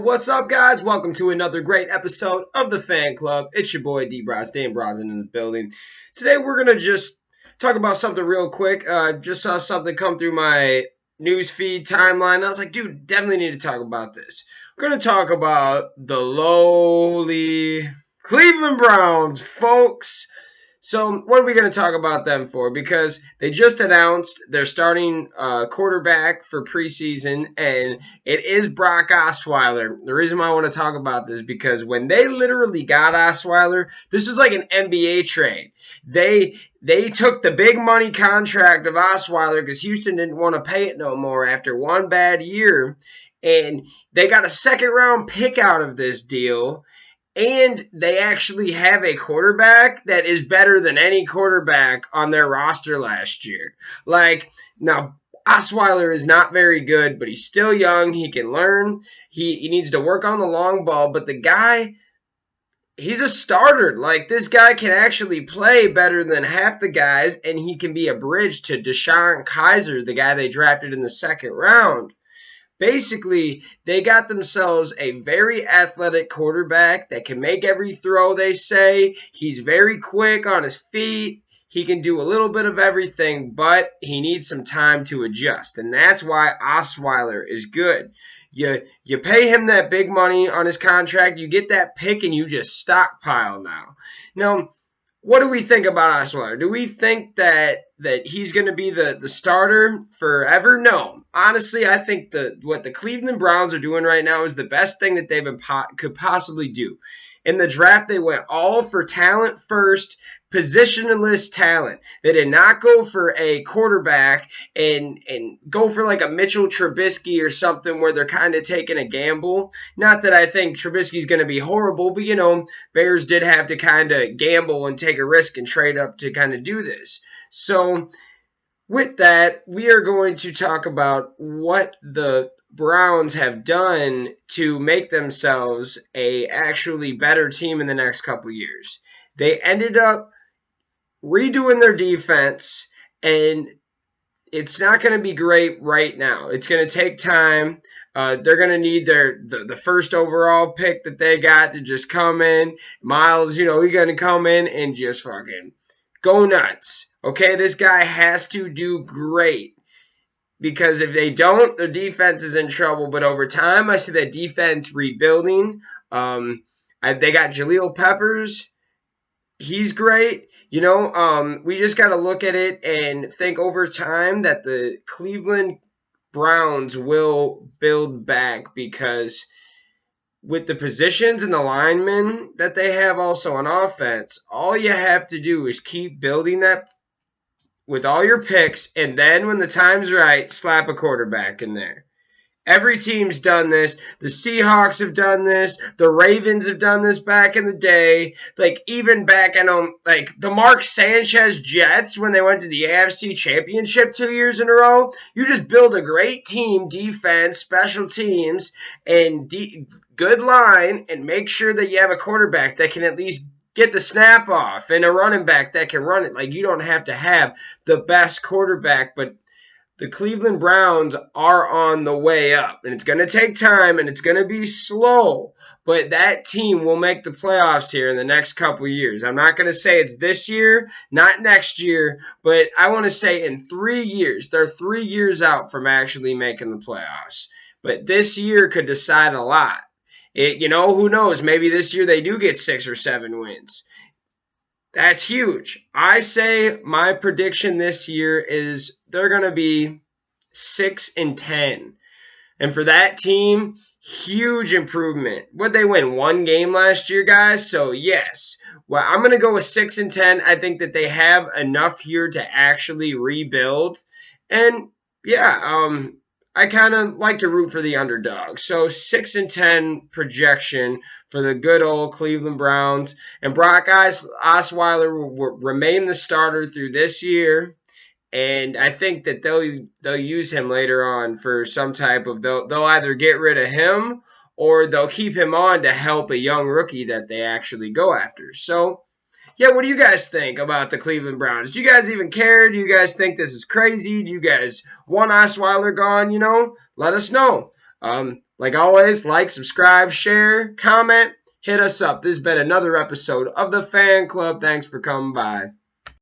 What's up, guys? Welcome to another great episode of the Fan Club. It's your boy D-Bros, Dan Brosnan in the building. Today we're going to just talk about something real quick. Just saw something come through my news feed timeline. I was like, dude, definitely need to talk about this. We're going to talk about the lowly Cleveland Browns, folks. So what are we going to talk about them for? Because they just announced their starting quarterback for preseason, and it is Brock Osweiler. The reason why I want to talk about this is because when they literally got Osweiler, this was like an NBA trade. They took the big money contract of Osweiler because Houston didn't want to pay it no more after one bad year, and they got a second-round pick out of this deal. And they actually have a quarterback that is better than any quarterback on their roster last year. Now, Osweiler is not very good, but he's still young. He can learn. He needs to work on the long ball. But the guy, he's a starter. This guy can actually play better than half the guys, and he can be a bridge to Deshaun Kaiser, the guy they drafted in the second round. Basically, they got themselves a very athletic quarterback that can make every throw they say. He's very quick on his feet. He can do a little bit of everything, but he needs some time to adjust. And that's why Osweiler is good. You pay him that big money on his contract, you get that pick, and you just stockpile now. Now, what do we think about Osweiler? Do we think that he's going to be the starter forever? No. Honestly, I think what the Cleveland Browns are doing right now is the best thing that they could possibly do. In the draft, they went all for talent first, positionless talent. They did not go for a quarterback and go for like a Mitchell Trubisky or something where they're kind of taking a gamble. Not that I think Trubisky's going to be horrible, but Bears did have to kind of gamble and take a risk and trade up to kind of do this. So with that, we are going to talk about what the Browns have done to make themselves a actually better team in the next couple years. They ended up redoing their defense, and it's not going to be great right now. It's going to take time. They're going to need the first overall pick that they got to just come in. Miles, he's going to come in and just fucking go nuts. Okay, this guy has to do great. Because if they don't, their defense is in trouble. But over time, I see that defense rebuilding. They got Jaleel Peppers. He's great. We just got to look at it and think over time that the Cleveland Browns will build back, because with the positions and the linemen that they have also on offense, all you have to do is keep building that with all your picks, and then when the time's right, slap a quarterback in there. Every team's done this. The Seahawks have done this. The Ravens have done this back in the day. Even back in the Mark Sanchez Jets when they went to the AFC Championship 2 years in a row. You just build a great team, defense, special teams, and good line, and make sure that you have a quarterback that can at least get the snap off and a running back that can run it. You don't have to have the best quarterback, but the Cleveland Browns are on the way up, and it's going to take time, and it's going to be slow, but that team will make the playoffs here in the next couple years. I'm not going to say it's this year, not next year, but I want to say in 3 years. They're 3 years out from actually making the playoffs, but this year could decide a lot. Who knows? Maybe this year they do get 6 or 7 wins. That's huge. I say my prediction this year is they're going to be 6-10. And for that team, huge improvement. Would they win 1 game last year, guys? So, yes. Well, I'm going to go with 6-10. I think that they have enough here to actually rebuild. And, yeah, I kind of like to root for the underdog. So 6-10 projection for the good old Cleveland Browns. And Brock Osweiler will remain the starter through this year. And I think that they'll use him later on for some type of, they'll either get rid of him or they'll keep him on to help a young rookie that they actually go after. So, yeah, what do you guys think about the Cleveland Browns? Do you guys even care? Do you guys think this is crazy? Do you guys want Osweiler gone? Let us know. Like always, like, subscribe, share, comment, hit us up. This has been another episode of the Fan Club. Thanks for coming by.